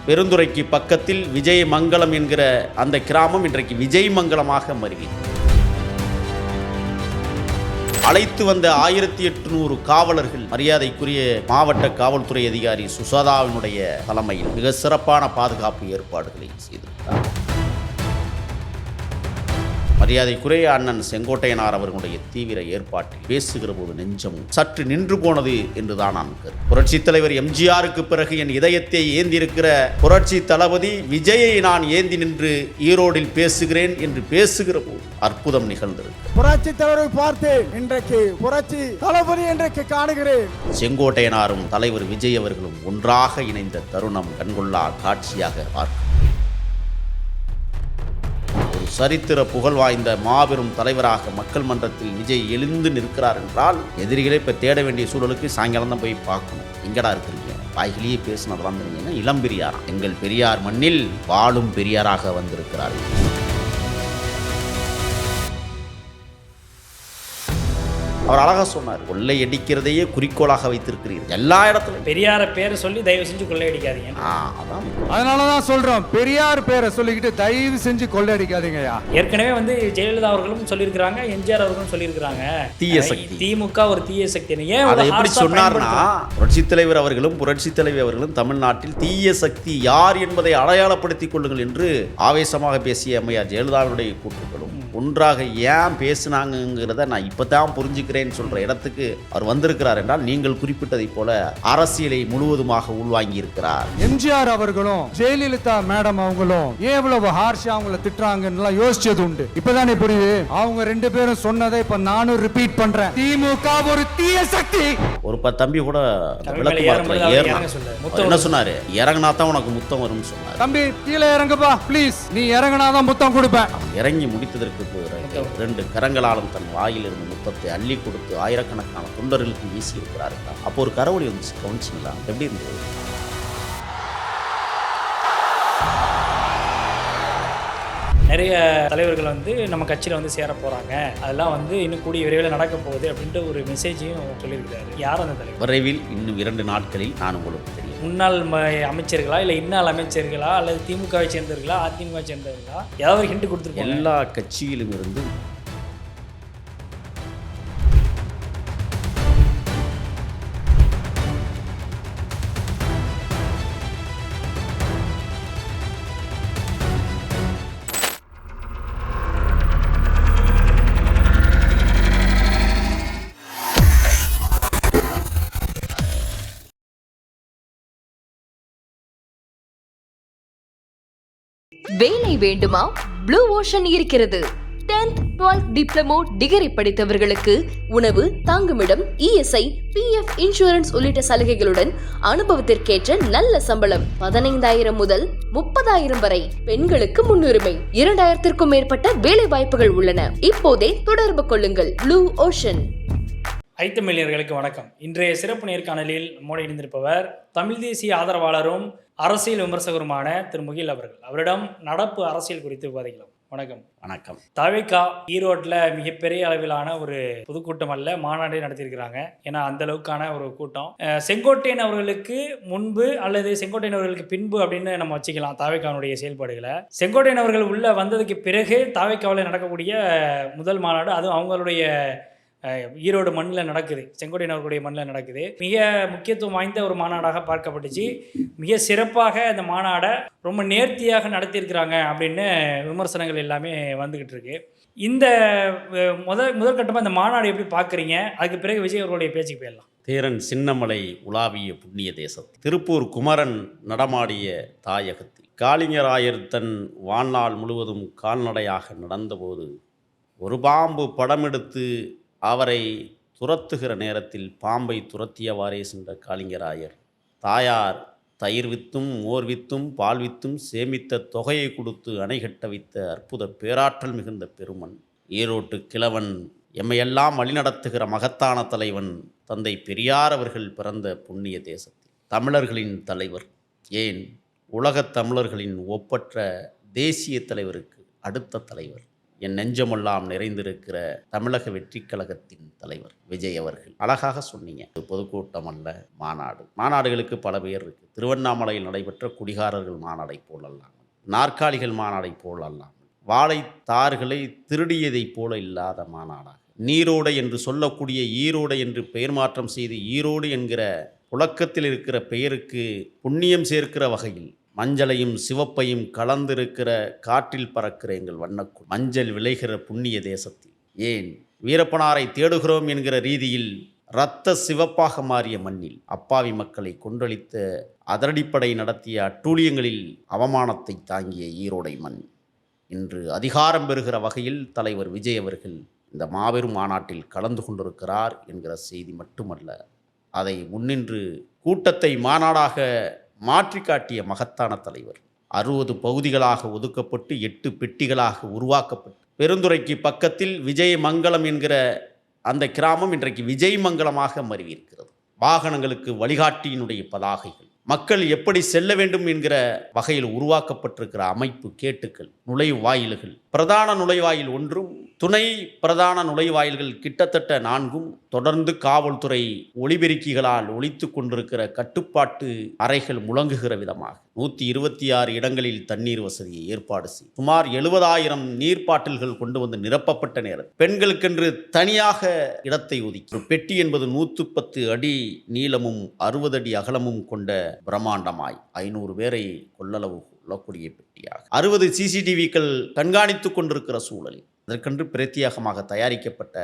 பெருந்துறைக்கு பக்கத்தில் விஜயமங்கலம் என்கிற அந்த கிராமம் இன்றைக்கு விஜயமங்கலமாக மாறியது. அழைத்து வந்த 1800 காவலர்கள் மரியாதைக்குரிய மாவட்ட காவல்துறை அதிகாரி சுசாதாவினுடைய தலைமையில் மிக சிறப்பான பாதுகாப்பு ஏற்பாடுகளை செய்திருக்கிறார். மரியாதைக்குரிய அண்ணன் செங்கோட்டையனார் அவர்களுடைய தீவிர ஏற்பாட்டில் பேசுகிற போது நெஞ்சம் சற்று நின்று போனது என்றுதான் நான் கருது. புரட்சி தலைவர் எம்ஜிஆருக்கு பிறகு என் இதயத்தை ஏந்தியிருக்கிற புரட்சி தளபதி விஜயை நான் ஏந்தி நின்று ஈரோடில் பேசுகிறேன் என்று பேசுகிற போது அற்புதம் நிகழ்ந்திருக்கு. புரட்சி தலைவரை பார்த்து இன்றைக்கு புரட்சி தளபதி இன்றைக்கு காணுகிறேன். செங்கோட்டையனாரும் தலைவர் விஜய் அவர்களும் ஒன்றாக இணைந்த தருணம் கண்கொள்ளா காட்சியாக பார்க்கும். சரித்திர புகழ் வாய்ந்த மாபெரும் தலைவராக மக்கள் மன்றத்தில் விஜய் எழுந்து நிற்கிறார் என்றால் எதிரிகளை இப்போ தேட வேண்டிய சூழலுக்கு சாயங்காலம் தான் போய் பார்க்கணும். எங்கடா இருக்கிறீங்க, வாய்கிலேயே பேசினதெல்லாம் தெரியுங்கன்னா இளம் பெரியார், எங்கள் பெரியார் மண்ணில் வாழும் பெரியாராக வந்திருக்கிறார்கள். அவர் அழகா சொன்னார், கொள்ளை அடிக்கிறதையே குறிக்கோளாக வைத்திருக்கிறீர்கள் எல்லா இடத்துலையும். பெரியார பேரை சொல்லி தயவு செஞ்சு கொள்ளை அடிக்காதீங்க. அதனாலதான் சொல்றோம், பெரியார் பேரை சொல்லிக்கிட்டு தயவு செஞ்சு கொள்ளை அடிக்காதீங்கயா. ஏற்கனவே ஜெயலலிதா அவர்களும் சொல்லியிருக்கிறாங்க, எம்ஜிஆர் அவர்களும் சொல்லியிருக்கிறாங்க தீய சக்தி, திமுக ஒரு தீய சக்தி. அதை எப்படி சொன்னார்னா, புரட்சி தலைவர் அவர்களும் புரட்சி தலைவி அவர்களும் தமிழ்நாட்டில் தீய சக்தி யார் என்பதை அடையாளப்படுத்திக் கொள்ளுங்கள் என்று ஆவேசமாக பேசிய அம்மையார் ஜெயலலிதாவுடைய கூற்றுகளும் ஒன்றாக ஏன் பேசினாங்கிறத நான் இப்பதான் புரிஞ்சுக்கிறேன் சொல்ற இடத்துக்கு அவர் வந்திருக்கிறார் என்றால் நீங்கள் குறிப்பிட்டதை போல அரசியலை முழுவதுமாக உள்வாங்கி இருக்கிறார். எம்ஜிஆர் அவர்களும் ஜெயலலிதா மேடம் அவங்களும் எவ்வளவு ஹார்ஷா அவங்கள திட்டுறாங்கன்னு யோசிச்சது உண்டு. இப்பதானே புரியுது. அவங்க ரெண்டு பேரும் சொன்னதை இப்ப நானும் ரிப்பீட் பண்றேன், திமுக ஒரு தீய சக்தி. ஒரு தம்பி கூட விளக்கு என்ன சொன்னாரு, இறங்கினா தான் உனக்கு முத்தம் வரும்னு சொன்னாரு. தம்பி கீழே இறங்குப்பா ப்ளீஸ், நீ இறங்கினாதான் முத்தம் கொடுப்பேன். இறங்கி முடித்ததற்கு 2 கரங்களாலும் தன் வாயில் இருந்து முத்தத்தை அள்ளி கொடுத்து ஆயிரக்கணக்கான தொண்டர்களுக்கு வீசி இருக்கிறார்கள். அப்போ ஒரு கரவொலி வந்துச்சு, கவனிச்சிங்களா? எப்படி இருந்தது? நிறைய தலைவர்கள் நம்ம கட்சியில் சேர போகிறாங்க, அதெல்லாம் இன்னும் கூடிய விரைவில் நடக்க போகுது அப்படின்ட்டு ஒரு மெசேஜையும் சொல்லியிருக்கிறாரு. யார் அந்த தலைவர்? விரைவில் இன்னும் 2 நாட்களில் நான் உங்களுக்கு தெரியும். முன்னாள் அமைச்சர்களா இல்லை இன்னாள் அமைச்சர்களா அல்லது திமுகவை சேர்ந்தவர்களா அதிமுக சேர்ந்தவர்களா ஏதாவது ஹிண்ட் கொடுத்துருக்கோம்? எல்லா கட்சியிலும் இருந்து வேலை வேண்டுமா? ப்ளூ ஓஷன் இருக்கிறது. 10th 12th டிப்ளமோ டிகிரி படித்தவர்களுக்கு உணவு, தங்குமிடம், இஎஸ்ஐ, பிஎஃப், இன்சூரன்ஸ் உள்ளிட்ட சலுகைகளுடன் அனுபவத்திற்கேற்ற நல்ல சம்பளம் 15,000 முதல் 30,000 வரை. பெண்களுக்கு முன்னுரிமை. 2,000க்கும் மேற்பட்ட வேலை வாய்ப்புகள் உள்ளன. இப்போதே தொடர்பு கொள்ளுங்கள். Blue ocean. ஐத்தமிழியர்களுக்கு வணக்கம். இன்றைய சிறப்பு நேர்காணலில் நம்மோடு இணைந்திருப்பவர் தமிழ் தேசிய ஆதரவாளரும் அரசியல் விமர்சகருமான திரு முகில் அவர்கள். அவரிடம் நடப்பு அரசியல் குறித்து விவாதிக்கலாம். வணக்கம். வணக்கம். தவிகா ஈரோட்டில் மிகப்பெரிய அளவிலான ஒரு பொதுக்கூட்டம் அல்ல, மாநாடே நடத்தியிருக்கிறாங்க. ஏன்னா அந்த அளவுக்கான ஒரு கூட்டம். செங்கோட்டையன் அவர்களுக்கு முன்பு அல்லது செங்கோட்டையன் அவர்களுக்கு பின்பு அப்படின்னு நம்ம வச்சுக்கலாம் தவிகாவுடைய செயல்பாடுகளை. செங்கோட்டையன் அவர்கள் உள்ள வந்ததுக்கு பிறகு தவிகாவில் நடக்கக்கூடிய முதல் மாநாடு, அதுவும் அவங்களுடைய ஈரோடு மண்ணில் நடக்குது, செங்கோட்டையன் அவர்களுடைய மண்ணில் நடக்குது. மிக முக்கியத்துவம் வாய்ந்த ஒரு மாநாடாக பார்க்கப்பட்டுச்சு. மிக சிறப்பாக அந்த மாநாடை ரொம்ப நேர்த்தியாக நடத்தியிருக்கிறாங்க அப்படின்னு விமர்சனங்கள் எல்லாமே வந்துக்கிட்டு இருக்கு. இந்த முதற்கட்டமாக இந்த மாநாடு எப்படி பார்க்குறீங்க? அதுக்கு பிறகு விஜய் அவர்களுடைய பேச்சுக்கு போயிடலாம். தேரன் சின்னமலை உலாவிய புண்ணிய தேசத்தில், திருப்பூர் குமரன் நடமாடிய தாயகத்தில், காளிங்கராயர் தன் வாழ்நாள் முழுவதும் கால்நடையாக நடந்தபோது ஒரு பாம்பு படமெடுத்து அவரை துரத்துகிற நேரத்தில் பாம்பை துரத்தியவாறே சென்ற காளிங்கராயர் தாயார் தயிர் வித்தும் மோர் வித்தும் பால் வித்தும் சேமித்த தொகையை கொடுத்து அணை கட்ட வைத்த அற்புத பேராற்றல் மிகுந்த பெருமன், ஈரோட்டு கிழவன், எம்மையெல்லாம் வழிநடத்துகிற மகத்தான தலைவன் தந்தை பெரியார் அவர்கள் பிறந்த புண்ணிய தேசத்தில் தமிழர்களின் தலைவர், ஏன் உலகத் தமிழர்களின் ஒப்பற்ற தேசிய தலைவருக்கு அடுத்த தலைவர், என் நெஞ்சமெல்லாம் நிறைந்திருக்கிற தமிழக வெற்றிக் கழகத்தின் தலைவர் விஜய் அவர்கள். அழகாக சொன்னீங்க, இது பொதுக்கூட்டம் அல்ல, மாநாடு. மாநாடுகளுக்கு பல பேர் இருக்கு. திருவண்ணாமலையில் நடைபெற்ற குடிகாரர்கள் மாநாடை போல் அல்லாமல், நாற்காலிகள் மாநாடை போல் அல்லாமல், வாழை தார்களை திருடியதைப் போல இல்லாத மாநாடாக, நீரோடை என்று சொல்லக்கூடிய ஈரோடை என்று பெயர் மாற்றம் செய்து ஈரோடு என்கிற புழக்கத்தில் இருக்கிற பெயருக்கு புண்ணியம் சேர்க்கிற வகையில் மஞ்சளையும் சிவப்பையும் கலந்திருக்கிற காற்றில் பறக்கிற எங்கள் வண்ணக்குள் மஞ்சள் விளைகிற புண்ணிய தேசத்தில், ஏன் வீரப்பனாரை தேடுகிறோம் என்கிற ரீதியில் இரத்த சிவப்பாக மாறிய மண்ணில் அப்பாவி மக்களை கொன்றளித்த அதிரடிப்படை நடத்திய அட்டூழியங்களில் அவமானத்தை தாங்கிய ஈரோடை மண் இன்று அதிகாரம் பெறுகிற வகையில் தலைவர் விஜய் அவர்கள் இந்த மாபெரும் மாநாட்டில் கலந்து கொண்டிருக்கிறார் என்கிற செய்தி மட்டுமல்ல, அதை முன்னின்று கூட்டத்தை மாநாடாக மாற்றி காட்டிய மகத்தான தலைவர். 60 பகுதிகளாக ஒதுக்கப்பட்டு 8 பெட்டிகளாக உருவாக்கப்பட்டு பெருந்துறைக்கு பக்கத்தில் விஜயமங்கலம் என்கிற அந்த கிராமம் இன்றைக்கு விஜயமங்கலமாக மருவியிருக்கிறது. வாகனங்களுக்கு வழிகாட்டியினுடைய பதாகைகள், மக்கள் எப்படி செல்ல வேண்டும் என்கிற வகையில் உருவாக்கப்பட்டிருக்கிற அமைப்பு, கேட்டுக்கள், நுழைவாயில்கள், பிரதான நுழைவாயில் ஒன்றும் துணை பிரதான நுழைவாயில்கள் கிட்டத்தட்ட 4ம் தொடர்ந்து காவல்துறை ஒலிபெருக்கிகளால் ஒலித்து கொண்டிருக்கிற கட்டுப்பாட்டு அறைகள் முழங்குகிற விதமாக 126 இடங்களில் தண்ணீர் வசதியை ஏற்பாடு செய்யும். சுமார் 70,000 நீர்ப்பாட்டில்கள் கொண்டு வந்து நிரப்பப்பட்ட நேரம் பெண்களுக்கென்று தனியாக இடத்தை ஒதுக்கி ஒரு பெட்டி என்பது 110 அடி நீளமும் 60 அடி அகலமும் கொண்ட பிரம்மாண்டமாய் 500 பேரை கொள்ளளவு கொள்ளக்கூடிய பெட்டியாக 60 சிசிடிவிக்கள் கண்காணித்து கொண்டிருக்கிற சூழலில் அதற்கென்று பிரத்யேகமாக தயாரிக்கப்பட்ட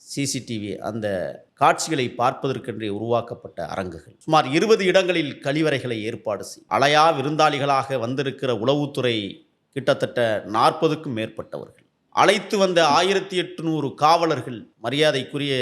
சிசிடிவி அந்த காட்சிகளை பார்ப்பதற்கென்றே உருவாக்கப்பட்ட அரங்குகள், சுமார் 20 இடங்களில் கழிவறைகளை ஏற்பாடு செய்யும். அலையா விருந்தாளிகளாக வந்திருக்கிற உளவுத்துறை கிட்டத்தட்ட 40க்கும் மேற்பட்டவர்கள், அழைத்து வந்த 1800 காவலர்கள், மரியாதைக்குரிய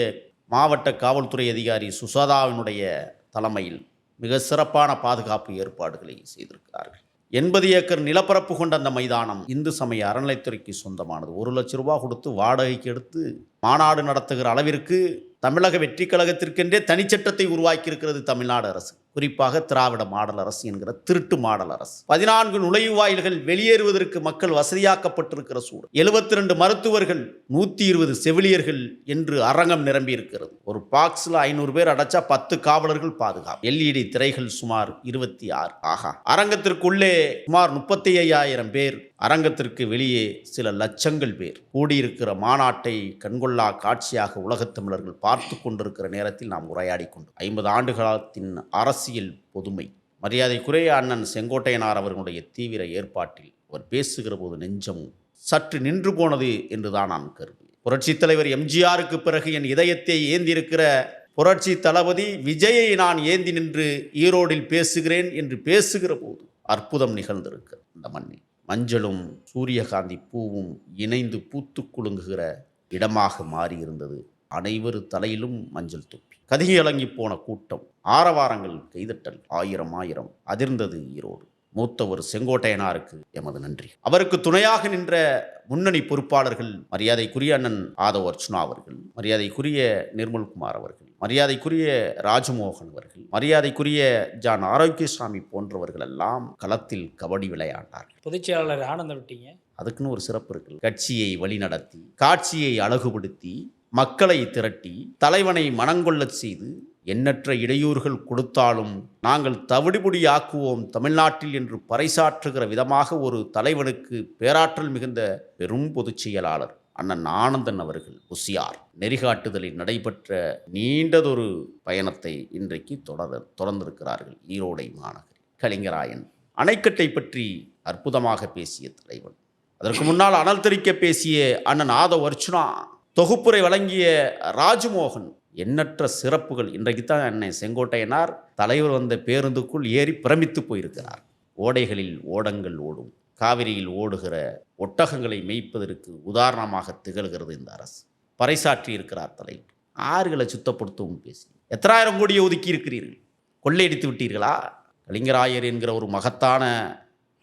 மாவட்ட காவல்துறை அதிகாரி சுசாதாவினுடைய தலைமையில் மிக சிறப்பான பாதுகாப்பு ஏற்பாடுகளை செய்திருக்கிறார்கள். 80 ஏக்கர் நிலப்பரப்பு கொண்ட அந்த மைதானம் இந்து சமய அறநிலைத்துறைக்கு சொந்தமானது. 1 லட்சம் ரூபாய் கொடுத்து வாடகைக்கு எடுத்து மாநாடு நடத்துகிற அளவிற்கு தமிழக வெற்றி கழகத்திற்கென்றே தனிச்சட்டத்தை உருவாக்கியிருக்கிறது தமிழ்நாடு அரசு. குறிப்பாக திராவிட மாடல் அரசு என்கிற திருட்டு மாடல் அரசு. 14 நுழைவாயில்கள், வெளியேறுவதற்கு மக்கள் வசதியாக்கப்பட்டிருக்கிற சூழல், 72 மருத்துவர்கள், 120 செவிலியர்கள் என்று அரங்கம் நிரம்பி இருக்கிறது. ஒரு பாக்ஸில் 500 பேர் அடைச்சா 10 காவலர்கள் பாதுகாப்பு. LED திரைகள் சுமார் 26. ஆகா, அரங்கத்திற்குள்ளே சுமார் 35,000 பேர், அரங்கத்திற்கு வெளியே சில லட்சங்கள் பேர் கூடியிருக்கிற மாநாட்டை கண்கொள்ளா காட்சியாக உலகத் தமிழர்கள் பார்த்து கொண்டிருக்கிற நேரத்தில் நாம் உரையாடி கொண்டு 50 ஆண்டுகாலத்தின் அரசியல் பொதுமை, மரியாதைக்குரிய அண்ணன் செங்கோட்டையனார் அவர்களுடைய தீவிர ஏற்பாட்டில் அவர் பேசுகிற போது நெஞ்சம் சற்று நின்று போனது என்றுதான் நான் கருதுகிறேன். புரட்சித் தலைவர் எம்ஜிஆருக்கு பிறகு என் இதயத்தை ஏந்தியிருக்கிற புரட்சி தளபதி விஜயை நான் ஏந்தி நின்று ஈரோடில் பேசுகிறேன் என்று பேசுகிற போது அற்புதம் நிகழ்ந்திருக்கிறது. இந்த மண்ணில் மஞ்சளும் சூரியகாந்தி பூவும் இணைந்து பூத்து குலுங்குகிற இடமாக மாறியிருந்தது. அனைவரு தலையிலும் மஞ்சள் தொப்பி, கதிகலங்கி போன கூட்டம், ஆரவாரங்கள், கைதட்டல், ஆயிரம் அதிர்ந்தது ஈரோடு. மூத்தவர் செங்கோட்டையனாருக்கு எமது நன்றி. அவருக்கு துணையாக நின்ற முன்னணி பொறுப்பாளர்கள், மரியாதைக்குரிய அண்ணன் ஆதவ் அர்ச்சுனா அவர்கள், மரியாதைக்குரிய நிர்மல்குமார் அவர்கள், மரியாதைக்குரிய ராஜமோகன் அவர்கள், மரியாதைக்குரிய ஜான் ஆரோக்கியசாமி போன்றவர்கள் எல்லாம் களத்தில் கபடி விளையாண்டார்கள். பொதுச்செயலாளர் ஆனந்த விட்டீங்க, அதுக்குன்னு ஒரு சிறப்பு இருக்கு. கட்சியை வழிநடத்தி, காட்சியை அழகுபடுத்தி, மக்களை திரட்டி, தலைவனை மனங்கொள்ளச் செய்து, எண்ணற்ற இடையூறுகள் கொடுத்தாலும் நாங்கள் தவிடுபுடி ஆக்குவோம் தமிழ்நாட்டில் என்று பறைசாற்றுகிற விதமாக ஒரு தலைவனுக்கு பேராற்றல் மிகுந்த பெரும் பொதுச் செயலாளர் அண்ணன் ஆனந்தன் அவர்கள் உசியார் நெறிகாட்டுதலில் நடைபெற்ற நீண்டதொரு பயணத்தை இன்றைக்கு தொடர்ந்திருக்கிறார்கள். ஈரோடை மாநகரில் கலிங்கராயன் அணைக்கட்டை பற்றி அற்புதமாக பேசிய தலைவன், அதற்கு முன்னால் அனல் தெரிக்க பேசிய அண்ணன் ஆதவ் அர்ச்சுனா, தொகுப்புரை வழங்கிய ராஜமோகன், எண்ணற்ற சிறப்புகள். இன்றைக்கு தான் அண்ணன் செங்கோட்டையனார் தலைவர் வந்த பேருந்துக்குள் ஏறி பிரமித்து போயிருக்கிறார். ஓடைகளில் ஓடங்கள் ஓடும், காவிரியில் ஓடுகிற ஒட்டகங்களை மேய்ப்பதற்கு உதாரணமாக திகழ்கிறது இந்த அரசு. பறைசாற்றி இருக்கிறார் தலைவர். ஆறுகளை சுத்தப்படுத்தவும் பேசி 8,000 கோடியை ஒதுக்கி இருக்கிறீர்கள், கொள்ளையடித்து விட்டீர்களா? கலிங்கராயர் என்கிற ஒரு மகத்தான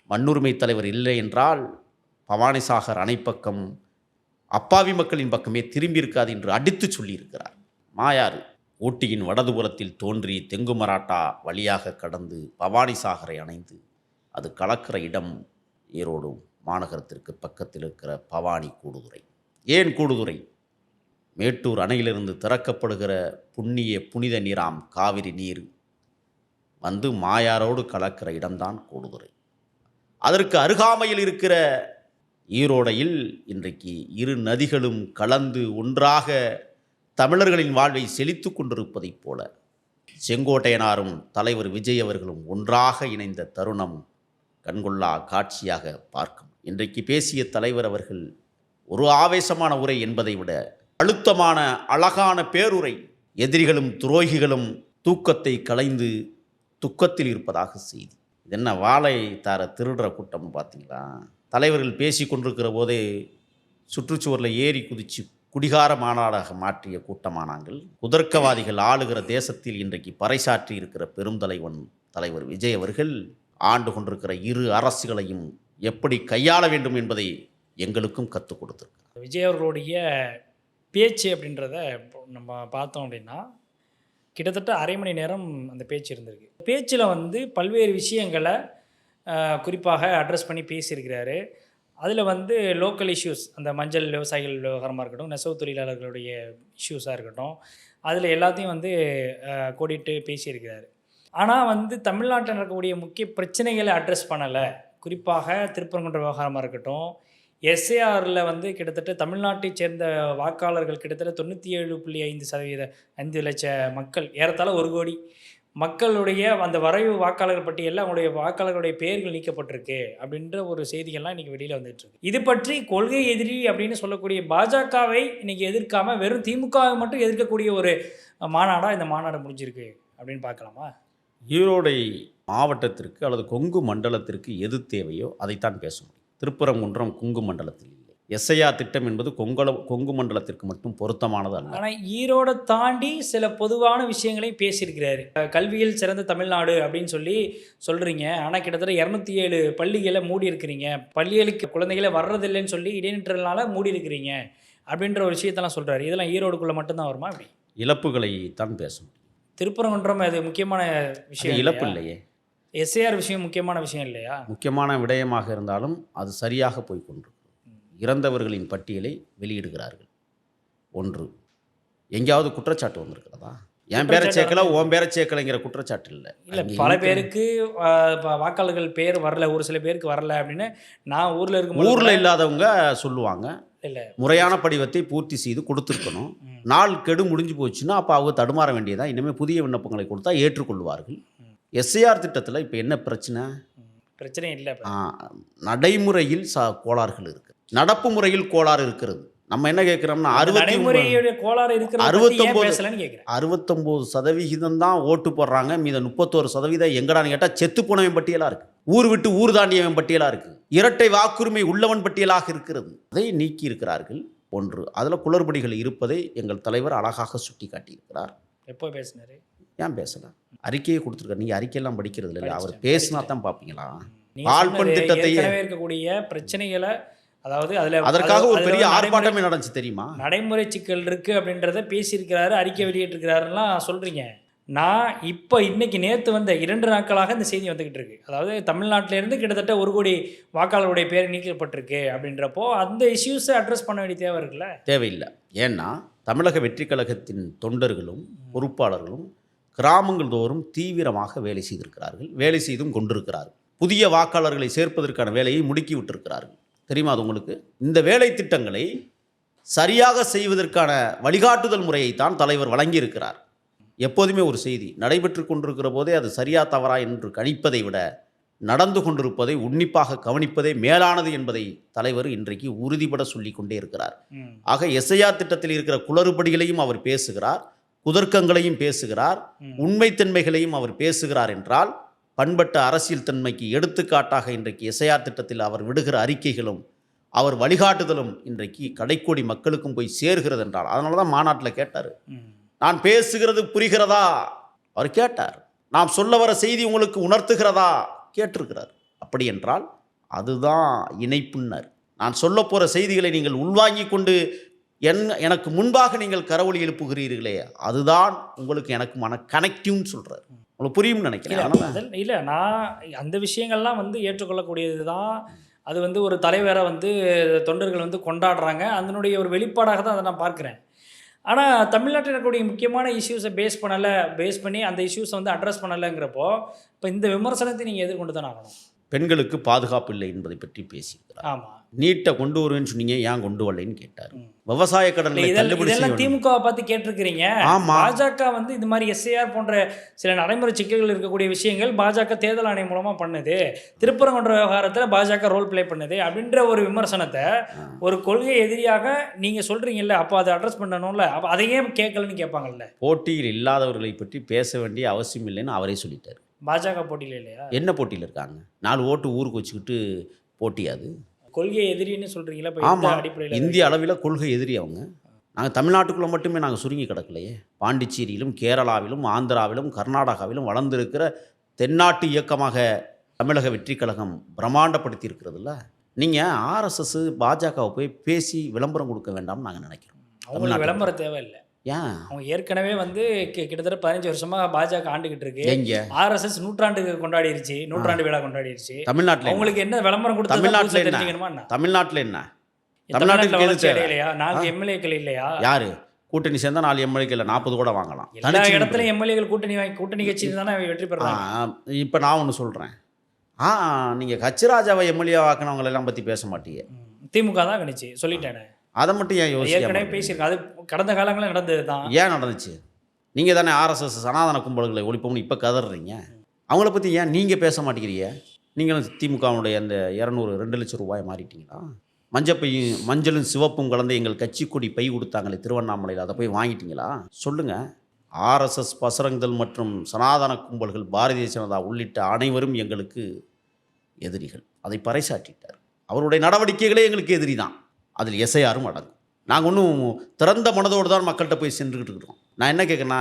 மண்ணுரிமை தலைவர் இல்லை என்றால் பவானிசாகர் அணைப்பக்கம் அப்பாவி மக்களின் பக்கமே திரும்பி இருக்காது என்று அடித்து சொல்லியிருக்கிறார். மாயாறு ஊட்டியின் வடதுபுறத்தில் தோன்றி தெங்கு மராட்டா வழியாக கடந்து பவானிசாகரை அணைந்து அது கலக்கிற இடம் ஈரோடு மாநகரத்திற்கு பக்கத்தில் இருக்கிற பவானி கூடுதுறை. ஏன் கூடுதுறை? மேட்டூர் அணையிலிருந்து திறக்கப்படுகிற புனித நீராம் காவிரி நீர் வந்து மாயாரோடு கலக்கிற இடம்தான் கூடுதுறை. அதற்கு அருகாமையில் இருக்கிற ஈரோடையில் இன்றைக்கு இரு நதிகளும் கலந்து ஒன்றாக தமிழர்களின் வாழ்வை செழித்து கொண்டிருப்பதைப் போல செங்கோட்டையனாரும் தலைவர் விஜய் அவர்களும் ஒன்றாக இணைந்த தருணம் கண்கொள்ளா காட்சியாக பார்க்கும். இன்றைக்கு பேசிய தலைவர் அவர்கள் ஒரு ஆவேசமான உரை என்பதை விட அழுத்தமான அழகான பேருரை. எதிரிகளும் துரோகிகளும் தூக்கத்தை கலைந்து துக்கத்தில் இருப்பதாக செய்தி. இது என்ன வாழை தார திருடுற கூட்டம்னு பார்த்தீங்களா? தலைவர்கள் பேசி கொண்டிருக்கிற போதே சுற்றுச்சுவரில் ஏறி குதித்து குடிகார மாநாடாக மாற்றிய கூட்டமானாங்கள். குதர்க்கவாதிகள் ஆளுகிற தேசத்தில் இன்றைக்கு பறைசாற்றி இருக்கிற பெருந்தலைவன் தலைவர் விஜய் அவர்கள் ஆண்டு கொண்டிருக்கிற இரு அரசுகளையும் எப்படி கையாள வேண்டும் என்பதை எங்களுக்கும் கற்றுக் கொடுத்துருக்காங்க. விஜய் அவர்களுடைய பேச்சு அப்படின்றத நம்ம பார்த்தோம் அப்படின்னா கிட்டத்தட்ட அரை மணி நேரம் அந்த பேச்சு இருந்திருக்கு. பேச்சில் வந்து பல்வேறு விஷயங்களை குறிப்பாக அட்ரஸ் பண்ணி பேசியிருக்கிறாரு. அதில் வந்து லோக்கல் இஷ்யூஸ், அந்த மஞ்சள் விவசாயிகள் விவகாரமாக இருக்கட்டும், நெசவு தொழிலாளர்களுடைய இஷ்யூஸாக இருக்கட்டும், அதில் எல்லாத்தையும் வந்து கோடிட்டு பேசியிருக்கிறாரு. ஆனால் வந்து தமிழ்நாட்டில் நடக்கக்கூடிய முக்கிய பிரச்சனைகளை அட்ரஸ் பண்ணலை. குறிப்பாக திருப்பரங்குன்ற விவகாரமாக இருக்கட்டும், எஸ்ஏஆரில் வந்து கிட்டத்தட்ட தமிழ்நாட்டைச் சேர்ந்த வாக்காளர்கள் கிட்டத்தட்ட 97.5%, 5 லட்சம் மக்கள், ஏறத்தாழ 1 கோடி மக்களுடைய அந்த வரைவு வாக்காளர் பட்டியலில் அவங்களுடைய வாக்காளர்களுடைய பெயர்கள் நீக்கப்பட்டிருக்கு அப்படின்ற ஒரு செய்திகள்லாம் இன்றைக்கி வெளியில் வந்துட்டுருக்கு. இது பற்றி கொள்கை எதிரி அப்படின்னு சொல்லக்கூடிய பாஜகவை இன்றைக்கி எதிர்க்காமல் வெறும் திமுகவை மட்டும் எதிர்க்கக்கூடிய ஒரு மாநாடாக இந்த மாநாடு முடிஞ்சிருக்கு அப்படின்னு பார்க்கலாமா? ஈரோடை மாவட்டத்திற்கு அல்லது கொங்கு மண்டலத்திற்கு எது தேவையோ அதைத்தான் பேச முடியும். திருப்பரங்குன்றம் கொங்கு மண்டலத்தில் இல்லை. எஸ்ஐஆர் திட்டம் என்பது கொங்கு மண்டலத்திற்கு மட்டும் பொருத்தமானது அல்ல. ஆனால் ஈரோடை தாண்டி சில பொதுவான விஷயங்களையும் பேசியிருக்கிறாரு. கல்வியில் சிறந்த தமிழ்நாடு அப்படின்னு சொல்கிறீங்க. ஆனால் கிட்டத்தட்ட 207 பள்ளிகளை மூடி இருக்கிறீங்க. பள்ளிகளுக்கு குழந்தைகளே வர்றதில்லைன்னு சொல்லி இடைநிற்றல்னால மூடி இருக்கிறீங்க அப்படின்ற ஒரு விஷயத்தெல்லாம் சொல்கிறாரு. இதெல்லாம் ஈரோடுக்குள்ளே மட்டும்தான் வருமா? அப்படி இழப்புகளை தான் பேச முடியும். திருப்பரங்குன்றம் அது முக்கியமான விஷயம், இழப்பு இல்லையே. எஸ்ஏஆர் விஷயம் முக்கியமான விஷயம் இல்லையா? முக்கியமான விடயமாக இருந்தாலும் அது சரியாக போய்கொண்டிருக்கும். இறந்தவர்களின் பட்டியலை வெளியிடுகிறார்கள். ஒன்று, எங்கேயாவது குற்றச்சாட்டு வந்திருக்கிறதா? என் பேரை சேர்க்கல, உன் பேரை சேர்க்கலைங்கிற குற்றச்சாட்டு இல்லை. இல்லை, பல பேருக்கு வாக்காளர்கள் பேர் வரல, ஒரு சில பேருக்கு வரல அப்படின்னு நான் ஊரில் இல்லாதவங்க சொல்லுவாங்க. இல்லை, முறையான படிவத்தை பூர்த்தி செய்து கொடுத்துருக்கணும். நாள் கெடு முடிஞ்சு போச்சுன்னா அப்போ அவங்க தடுமாற வேண்டியதான். இனிமேல் புதிய விண்ணப்பங்களை கொடுத்தா ஏற்றுக்கொள்வார்கள். எஸ்ஐஆர் திட்டத்தில் இப்போ என்ன பிரச்சனை இல்லை. நடைமுறையில் கோளாறுகள் இருக்குது, நடப்பு முறையில் கோளாறு இருக்கிறது. நம்ம என்ன கேட்குறோம்னா 69% தான் ஓட்டு போடுறாங்க. மீத 31% எங்கடான்னு கேட்டால் செத்து போனவன் பட்டியலாக இருக்குது, ஊர் விட்டு ஊர் தாண்டியவன் பட்டியலாக இருக்குது, இரட்டை வாக்குரிமை உள்ளவன் பட்டியலாக இருக்கிறது. அதை நீக்கி இருக்கிறார்கள். ஒன்று, அதில் குளறுபடிகள் இருப்பதை எங்கள் தலைவர் அழகாக சுட்டி காட்டியிருக்கிறார். எப்போ பேசினாரு? ஏன் பேசலாம்? அறிக்கையை கொடுத்துருக்காரு. நீங்கள் அறிக்கையெல்லாம் படிக்கிறது இல்லை, அவர் பேசினா தான் பார்ப்பீங்களா? பால்பன் திட்டத்தை இருக்கக்கூடிய பிரச்சனைகளை, அதாவது அதற்காக ஒரு பெரிய ஆர்ப்பாட்டமே நடந்துச்சு தெரியுமா? நடைமுறை சிக்கல் இருக்கு அப்படின்றத பேசியிருக்கிறாரு, அறிக்கை வெளியிட்டிருக்கிறாருலாம் சொல்றீங்க. நான் இப்போ இன்னைக்கு நேற்று வந்த 2 நாட்களாக இந்த செய்தி வந்துகிட்டு இருக்கு. அதாவது தமிழ்நாட்டிலேருந்து கிட்டத்தட்ட 1 கோடி வாக்காளருடைய பேர் நீக்கப்பட்டிருக்கு அப்படின்றப்போ அந்த இஷ்யூஸை அட்ரஸ் பண்ண வேண்டிய தேவை இருக்குல்ல? தேவையில்லை. ஏன்னா தமிழக வெற்றி கழகத்தின் தொண்டர்களும் பொறுப்பாளர்களும் கிராமங்கள் தோறும் தீவிரமாக வேலை செய்திருக்கிறார்கள், வேலை செய்தும் கொண்டிருக்கிறார்கள். புதிய வாக்காளர்களை சேர்ப்பதற்கான வேலையை முடுக்கி விட்டிருக்கிறார்கள். தெரியுமா அது உங்களுக்கு? இந்த வேலை திட்டங்களை சரியாக செய்வதற்கான வழிகாட்டுதல் முறையைத்தான் தலைவர் வழங்கியிருக்கிறார். எப்போதுமே ஒரு செய்தி நடைபெற்று கொண்டிருக்கிற போதே அது சரியா தவறா என்று கணிப்பதை விட நடந்து கொண்டிருப்பதை உன்னிப்பாக கவனிப்பதே மேலானது என்பதை தலைவர் இன்றைக்கு உறுதிபட சொல்லி கொண்டே இருக்கிறார். ஆக எஸ்ஐஆர் திட்டத்தில் இருக்கிற குளறுபடிகளையும் அவர் பேசுகிறார், குதர்க்கங்களையும் பேசுகிறார், உண்மைத்தன்மைகளையும் அவர் பேசுகிறார் என்றால் பண்பட்ட அரசியல் தன்மைக்கு எடுத்துக்காட்டாக இன்றைக்கு எஸ்ஐஆர் திட்டத்தில் அவர் விடுகிற அறிக்கைகளும் அவர் வழிகாட்டுதலும் இன்றைக்கு கடைக்கோடி மக்களுக்கும் போய் சேர்கிறது என்றால், அதனால தான் மாநாட்டில் கேட்டார், நான் பேசுகிறது புரிகிறதா? அவர் கேட்டார். நாம் சொல்ல வர செய்தி உங்களுக்கு உணர்த்துகிறதா? கேட்டிருக்கிறார். அப்படி என்றால் அதுதான் இணைப்புன்னர். நான் சொல்ல போகிற செய்திகளை நீங்கள் உள்வாங்கி கொண்டு எனக்கு முன்பாக நீங்கள் கரவொலி எழுப்புகிறீர்களே, அதுதான் உங்களுக்கு எனக்கு கனெக்டிவ்னு சொல்கிறார். உங்களுக்கு புரியும்னு நினைக்கிறேன். இல்லை, நான் அந்த விஷயங்கள்லாம் வந்து ஏற்றுக்கொள்ளக்கூடியது தான். அது வந்து ஒரு தலைவரை வந்து தொண்டர்கள் வந்து கொண்டாடுறாங்க. அதனுடைய ஒரு வெளிப்பாடாக தான் அதை நான் பார்க்குறேன். ஆனால் தமிழ்நாட்டில் இருக்கக்கூடிய முக்கியமான இஷ்யூஸை பேஸ் பண்ணி அந்த இஷ்யூஸை வந்து அட்ரஸ் பண்ணலைங்கிறப்போ இப்போ இந்த விமர்சனத்தை நீங்கள் எதிர்கொண்டு தானே ஆகணும். பெண்களுக்கு பாதுகாப்பு இல்லை என்பதை பற்றி பேசியிருக்கிறார். ஆமாம், நீட்டை கொண்டு வருவேன்னு சொன்னீங்க, ஏன் கொண்டு வரலைன்னு கேட்டார். விவசாய கடனை தள்ளுபடி இதெல்லாம் செய்யணும். திமுகவை பார்த்து கேட்டிருக்கிறீங்க. ஆமா. பாஜக வந்து இது மாதிரி எஸ்ஐஆர் போன்ற சில நடைமுறை சிக்கல்கள் இருக்கக்கூடிய விஷயங்கள் பாஜக தேர்தல் ஆணையம் மூலமா பண்ணுது, திருப்பரங்குன்ற விவகாரத்தில் பாஜக ரோல் பிளே பண்ணுது அப்படின்ற ஒரு விமர்சனத்தை ஒரு கொள்கை எதிரியாக நீங்க சொல்றீங்கல்ல, அப்போ அதை அட்ரஸ் பண்ணணும்ல, அப்போ அதையே கேட்கலன்னு கேட்பாங்கல்ல. போட்டியில் இல்லாதவர்களை பற்றி பேச வேண்டிய அவசியம் இல்லைன்னு அவரே சொல்லிட்டார். பாஜக போட்டியில் இல்லையா? என்ன போட்டியில் இருக்காங்க? 4 ஓட்டு ஊருக்கு வச்சுக்கிட்டு போட்டியாது. கொள்கை எதிரின்னு சொல்றீங்களா? இப்போ ஆமாம், அடிப்படையில் இந்திய அளவில் கொள்கை எதிரி அவங்க. நாங்கள் தமிழ்நாட்டுக்குள்ளே மட்டுமே நாங்கள் சுருங்கி கிடக்கலையே. பாண்டிச்சேரியிலும் கேரளாவிலும் ஆந்திராவிலும் கர்நாடகாவிலும் வளர்ந்திருக்கிற தென்னாட்டு இயக்கமாக தமிழக வெற்றி கழகம் பிரம்மாண்டப்படுத்தி இருக்கிறதுல. நீங்கள் ஆர்எஸ்எஸ் பாஜகவை போய் பேசி விளம்பரம் கொடுக்க வேண்டாம்னு நாங்கள் நினைக்கிறோம். அவங்களுக்கு விளம்பரம் தேவையில்லை. ஏன்? அவங்க ஏற்கனவே வந்து கிட்டத்தட்ட 15 வருஷமா பாஜக ஆண்டுகிட்டு இருக்கு. எங்க ஆர்எஸ்எஸ் நூற்றாண்டு கொண்டாடிருச்சு, நூற்றாண்டு விழா கொண்டாடிருச்சு. தமிழ்நாட்டில் அவங்களுக்கு என்ன விளம்பரம் கொடுத்து தமிழ்நாட்டில் என்ன? தெரிஞ்சுக்கணுமா என்ன? தமிழ்நாட்டில் என்ன? தமிழ்நாட்டில் வளர்ச்சி அடையலையா? 4 எம்எல்ஏக்கள் இல்லையா? யாரு கூட்டணி சேர்ந்தா 4 எம்எல்ஏக்கள் 40 கூட வாங்கலாம். எல்லா இடத்துலையும் எம்எல்ஏக்கள் கூட்டணி கட்சி தானே வெற்றி பெறாங்க. இப்போ நான் ஒன்று சொல்கிறேன். நீங்கள் கச்சிராஜாவை எம்எல்ஏ ஆக்கினவங்களை எல்லாம் பற்றி பேச மாட்டீங்க. திமுக தான் கணிச்சு சொல்லிட்டேனே. அதை மட்டும் ஏன் ஏற்கனவே பேசியிருக்கேன். அது கடந்த காலங்களில் நடந்தது தான். ஏன் நடந்துச்சு? நீங்கள் தானே ஆர்எஸ்எஸ் சனாதன கும்பல்களை ஒழிப்போம்னு இப்போ கதறீங்க. அவங்கள பற்றி ஏன் நீங்கள் பேச மாட்டேங்கிறீங்க? நீங்களும் திமுகவுடைய அந்த 2 லட்சம் ரூபாய் மாறிட்டீங்களா? மஞ்சளும் சிவப்பும் கலந்து எங்கள் கட்சி கொடி பை கொடுத்தாங்களே திருவண்ணாமலையில், அதை போய் வாங்கிட்டீங்களா? சொல்லுங்கள். ஆர்எஸ்எஸ் பசரங்கல் மற்றும் சனாதன கும்பல்கள் பாரதிய ஜனதா உள்ளிட்ட அனைவரும் எங்களுக்கு எதிரிகள். அதை பறைசாட்டிட்டார். அவருடைய நடவடிக்கைகளே எங்களுக்கு எதிரி தான். அதில் எஸ்ஐஆரும் அடங்கும். நாங்கள் ஒன்றும் திறந்த மனதோடு தான் மக்கள்கிட்ட போய் சென்றுக்கிட்டு இருக்கிறோம். நான் என்ன கேட்குறேன்னா,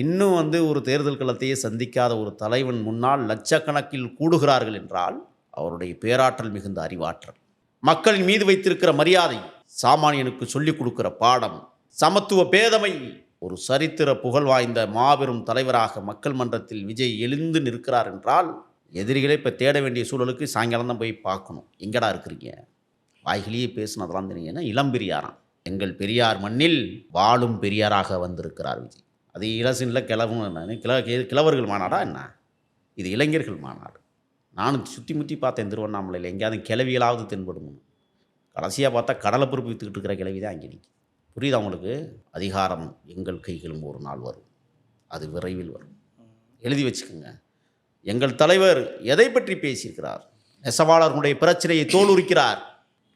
இன்னும் ஒரு தேர்தல் களத்தையே சந்திக்காத ஒரு தலைவன் முன்னால் லட்சக்கணக்கில் கூடுகிறார்கள் என்றால் அவருடைய பேராற்றல் மிகுந்த அறிவாற்றல், மக்களின் மீது வைத்திருக்கிற மரியாதை, சாமானியனுக்கு சொல்லிக் கொடுக்கிற பாடம், சமத்துவ பேதமை, ஒரு சரித்திர புகழ் வாய்ந்த மாபெரும் தலைவராக மக்கள் மன்றத்தில் விஜய் எழுந்து நிற்கிறார் என்றால் எதிரிகளே இப்போ தேட வேண்டிய சூழலுக்கு சாயங்காலம் தான் போய் பார்க்கணும். எங்கடா இருக்கிறீங்க? வாய்கிலேயே பேசுனதெல்லாம் தெரியுங்கன்னா இளம்பெரியாராம். எங்கள் பெரியார் மண்ணில் வாழும் பெரியாராக வந்திருக்கிறார் விஜய். அது இளசினில் கிழவர்கள் மாநாடா என்ன? இது இளைஞர்கள் மாநாடு. நானும் சுற்றி முற்றி பார்த்தேன் திருவண்ணாமலையில். எங்கேயாவது கிளவிகளாவது தென்படும். கடைசியாக பார்த்தா கடலை பொறுப்பு விற்றுக்கிட்டு இருக்கிற கிளவி தான் அங்கே நிற்கும். புரியுதா உங்களுக்கு? அதிகாரம் எங்கள் கைகளும் ஒரு நாள் வரும், அது விரைவில் வரும். எழுதி வச்சுக்கோங்க. எங்கள் தலைவர் எதை பற்றி பேசியிருக்கிறார்? நெசவாளர்களுடைய பிரச்சனையை தோலுரிக்கிறார்.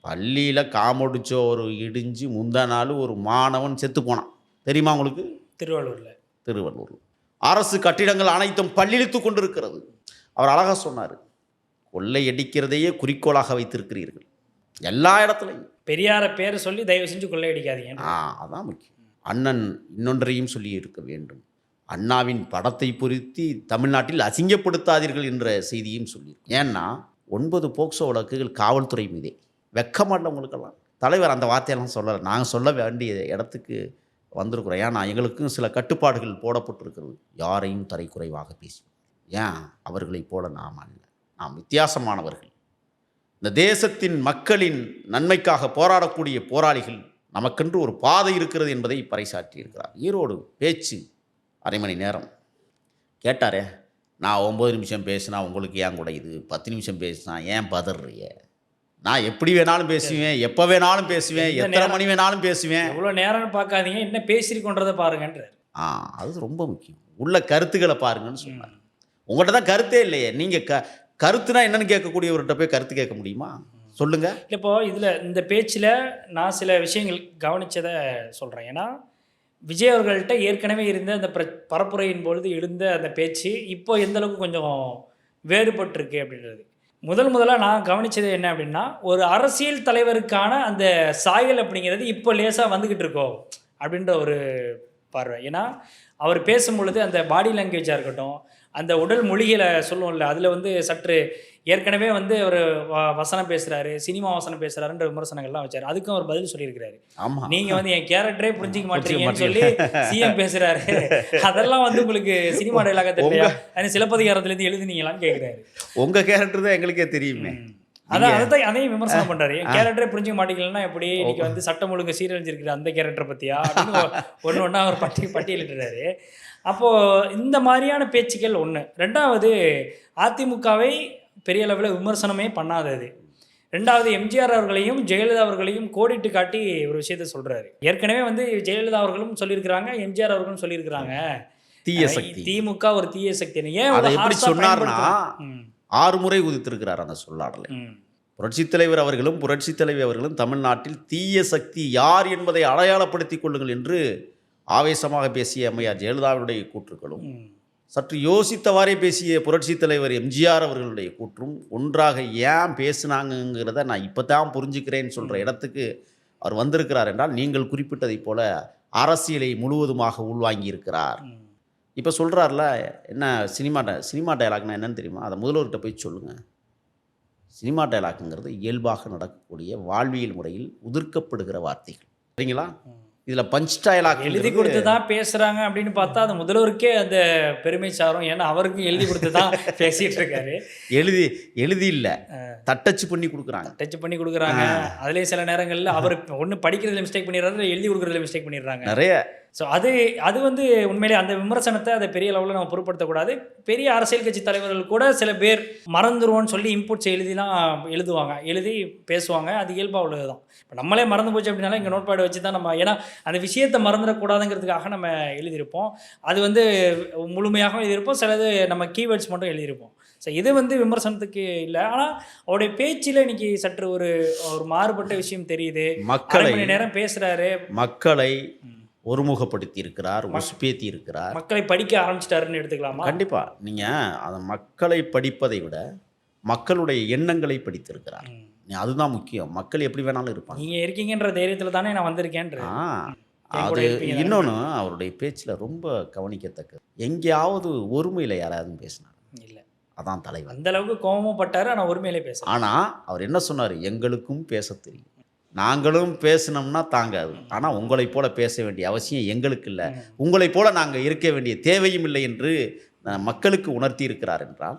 பள்ளியில் காமொடிச்சோறு இடிஞ்சு முந்தா நாள் ஒரு மாணவன் செத்து போனான். தெரியுமா உங்களுக்கு? திருவள்ளூரில் அரசு கட்டிடங்கள் அனைத்தும் பள்ளியிழுத்து கொண்டிருக்கிறது. அவர் அழகாக சொன்னார், கொள்ளையடிக்கிறதையே குறிக்கோளாக வைத்திருக்கிறீர்கள் எல்லா இடத்துலையும். பெரியாரை பேரை சொல்லி தயவு செஞ்சு கொள்ளையடிக்காதீங்க. அதான் முக்கியம். அண்ணன் இன்னொன்றையும் சொல்லி இருக்க வேண்டும். அண்ணாவின் படத்தை பொருத்தி தமிழ்நாட்டில் அசிங்கப்படுத்தாதீர்கள் என்ற செய்தியும் சொல்லி. ஏன்னா 9 போக்சோ வழக்குகள் காவல்துறை மீதே. வெக்கமாட்டல உங்களுக்கெல்லாம். தலைவர் அந்த வார்த்தையெல்லாம் சொல்லலை. நாங்கள் சொல்ல வேண்டிய இடத்துக்கு வந்திருக்கிறோம். ஏன்னா எங்களுக்கும் சில கட்டுப்பாடுகள் போடப்பட்டிருக்கிறது. யாரையும் தரைக்குறைவாக பேசுவோம். ஏன்? அவர்களை போல நாம் அல்ல, நாம் வித்தியாசமானவர்கள். இந்த தேசத்தின் மக்களின் நன்மைக்காக போராடக்கூடிய போராளிகள். நமக்கென்று ஒரு பாதை இருக்கிறது என்பதை பறைசாற்றியிருக்கிறார். ஈரோடு பேச்சு 1/2 மணி நேரம் கேட்டாரே. நான் 9 நிமிஷம் பேசினா உங்களுக்கு ஏன் கூட இது 10 நிமிஷம் பேசினா ஏன் பதறிய? நான் எப்படி வேணாலும் பேசுவேன், எப்போ வேணாலும் பேசுவேன், எத்தனை மணி வேணாலும் பேசுவேன். இவ்வளோ நேரம்னு பார்க்காதீங்க, என்ன பேசிருக்கோன்றதை பாருங்கன்ற. அது ரொம்ப முக்கியம். உள்ள கருத்துக்களை பாருங்கன்னு சொன்னார். உங்கள்கிட்ட தான் கருத்தே இல்லையே. நீங்கள் கருத்துனா என்னன்னு கேட்கக்கூடியவர்கிட்ட போய் கருத்து கேட்க முடியுமா? சொல்லுங்கள். இப்போது இதில் இந்த பேச்சில் நான் சில விஷயங்கள் கவனித்ததை சொல்கிறேன். ஏன்னா விஜய் அவர்கள்ட்ட ஏற்கனவே இருந்த அந்த பரப்புரையின் பொழுது எழுந்த அந்த பேச்சு இப்போ எந்தளவுக்கு கொஞ்சம் வேறுபட்டிருக்கு அப்படின்றது. முதலாக நான் கவனித்தது என்ன அப்படின்னா, ஒரு அரசியல் தலைவருக்கான அந்த சாயல் அப்படிங்கிறது இப்போ லேசாக வந்துக்கிட்டு இருக்கோம் அப்படின்ற ஒரு பார்வை. ஏன்னா அவர் பேசும்பொழுது அந்த பாடி லாங்குவேஜாக இருக்கட்டும், அந்த உடல் மொழிகளை சொல்லுவோம்ல, அதில் சற்று ஏற்கனவே ஒரு வசனம் பேசுகிறாரு, சினிமா வசனம் பேசுகிறாருன்ற விமர்சனங்கள்லாம் வச்சார். அதுக்கும் அவர் பதில் சொல்லியிருக்கிறாரு. ஆமாம், நீங்கள் என் கேரக்டரே புரிஞ்சிக்க மாட்டீங்கன்னு சொல்லி சிஎம் பேசுகிறாரு. அதெல்லாம் உங்களுக்கு சினிமா டைலாக தெரியலையா? சிலப்பதிகாரத்துலேருந்து எழுதுனீங்களான்னு கேட்குறாரு. உங்கள் கேரக்டர் தான் எங்களுக்கே தெரியுமே. அதையும் விமர்சனம் பண்றாரு. என் கேரக்டரே புரிஞ்சுக்க மாட்டேங்கலன்னா எப்படி, இன்னைக்கு வந்து சட்டம் ஒழுங்கு சீரழிஞ்சிருக்கிற அந்த கேரக்டர் பத்தியா அப்படின்னு ஒன்று ஒன்றா அவர் பட்டியலிட்டுறாரு. அப்போ இந்த மாதிரியான பேச்சுக்கள் ஒன்று. ரெண்டாவது, அதிமுகவை பெரிய அளவில் விமர்சனமே பண்ணாதது. ரெண்டாவது, எம்ஜிஆர் அவர்களையும் ஜெயலலிதா அவர்களையும் கோடிட்டு காட்டி ஒரு விஷயத்த சொல்றாரு. ஏற்கனவே வந்து ஜெயலலிதா அவர்களும் சொல்லியிருக்கிறாங்க, எம்ஜிஆர் அவர்களும் சொல்லியிருக்கிறாங்க, தீய சக்தி, திமுக ஒரு தீய சக்தி. ஏன் அதை எப்படி சொன்னார்னா 6 முறை உதித்திருக்கிறார் அந்த சொல்லாடலை. புரட்சித் தலைவர் அவர்களும் புரட்சித் தலைவி அவர்களும் தமிழ்நாட்டில் தீய சக்தி யார் என்பதை அடையாளப்படுத்திக் கொள்ளுங்கள் என்று ஆவேசமாக பேசிய அம்மையார் ஜெயலலிதாவுடைய கூற்றுக்களும், சற்று யோசித்தவாறே பேசிய புரட்சித் தலைவர் எம்ஜிஆர் அவர்களுடைய கூற்றும் ஒன்றாக ஏன் பேசுனாங்கிறத நான் இப்போ தான் புரிஞ்சுக்கிறேன்னு சொல்கிற இடத்துக்கு அவர் வந்திருக்கிறார் என்றால், நீங்கள் குறிப்பிட்டதைப் போல அரசியலை முழுவதுமாக உள்வாங்கி இருக்கிறார். இப்போ சொல்கிறார்ல, என்ன சினிமா டயலாக்னா என்னன்னு தெரியுமா? அதை முதல்வர்கிட்ட போய் சொல்லுங்கள். சினிமா டயலாக்குங்கிறது இயல்பாக நடக்கக்கூடிய வாழ்வியல் முறையில் உதிர்க்கப்படுகிற வார்த்தைகள், சரிங்களா? இதில் பஞ்ச் டயலாக் எழுதி கொடுத்து தான் பேசுகிறாங்க அப்படின்னு பார்த்தா அது முதல்வருக்கே அந்த பெருமை சாரும். ஏன்னா அவருக்கும் எழுதி கொடுத்து தான் பேசிகிட்டு இருக்காரு. எழுதி இல்லை, தட்டச்சு பண்ணி கொடுக்குறாங்க. டச் பண்ணி கொடுக்குறாங்க. அதுலேயே சில நேரங்களில் அவர் ஒன்று படிக்கிறதுல மிஸ்டேக் பண்ணிடுறாரு, எழுதி கொடுக்குறதுல மிஸ்டேக் பண்ணிடுறாங்க நிறைய. ஸோ அது வந்து உண்மையிலே அந்த விமர்சனத்தை அதை பெரிய லெவலில் நம்ம பொருட்படுத்தக்கூடாது. பெரிய அரசியல் கட்சி தலைவர்கள் கூட சில பேர் மறந்துடுவோன்னு சொல்லி இன்புட்ஸ் எழுதுவாங்க, எழுதி பேசுவாங்க. அது இயல்பாக உள்ளது தான். இப்போ நம்மளே மறந்து போச்சு அப்படின்னாலும் இங்கே நோட்பேட் வச்சு தான் நம்ம, ஏன்னா அந்த விஷயத்தை மறந்துடக்கூடாதுங்கிறதுக்காக நம்ம எழுதியிருப்போம். அது வந்து முழுமையாக எழுதியிருப்போம், சிலது நம்ம கீவேர்ட்ஸ் மட்டும் எழுதியிருப்போம். ஸோ இது வந்து விமர்சனத்துக்கு இல்லை. ஆனால் அவருடைய பேச்சில் இன்னைக்கு சற்று ஒரு மாறுபட்ட விஷயம் தெரியுது. மணி நேரம் பேசுகிறாரு, மக்களை ஒருமுகப்படுத்தி இருக்கிறார், உசுப்பேத்தி இருக்கிறார், மக்களை படிக்க ஆரம்பிச்சிட்டாருன்னு எடுத்துக்கலாமா? கண்டிப்பாக. நீங்கள் அதை மக்களை படிப்பதை விட மக்களுடைய எண்ணங்களை படித்திருக்கிறார். அதுதான் முக்கியம். மக்கள் எப்படி வேணாலும் இருப்பாங்க. நீங்கள் இருக்கீங்கன்ற தைரியத்தில் தானே நான் வந்திருக்கேன்ற. அது இன்னொன்று அவருடைய பேச்சில் ரொம்ப கவனிக்கத்தக்க, எங்கேயாவது ஒருமையில் யாராவது பேசினார் இல்லை. அதான் தலைவர். அந்த அளவுக்கு கோபமும் பட்டார், ஆனால் ஒருமையிலே பேச. ஆனால் அவர் என்ன சொன்னார்? எங்களுக்கும் பேச தெரியும், நாங்களும் பேசினோம்னா தாங்காது, ஆனால் உங்களைப் போல பேச வேண்டிய அவசியம் எங்களுக்கு இல்லை, உங்களைப் போல நாங்கள் இருக்க வேண்டிய தேவையும் இல்லை என்று மக்களுக்கு உணர்த்தி இருக்கிறார் என்றால்,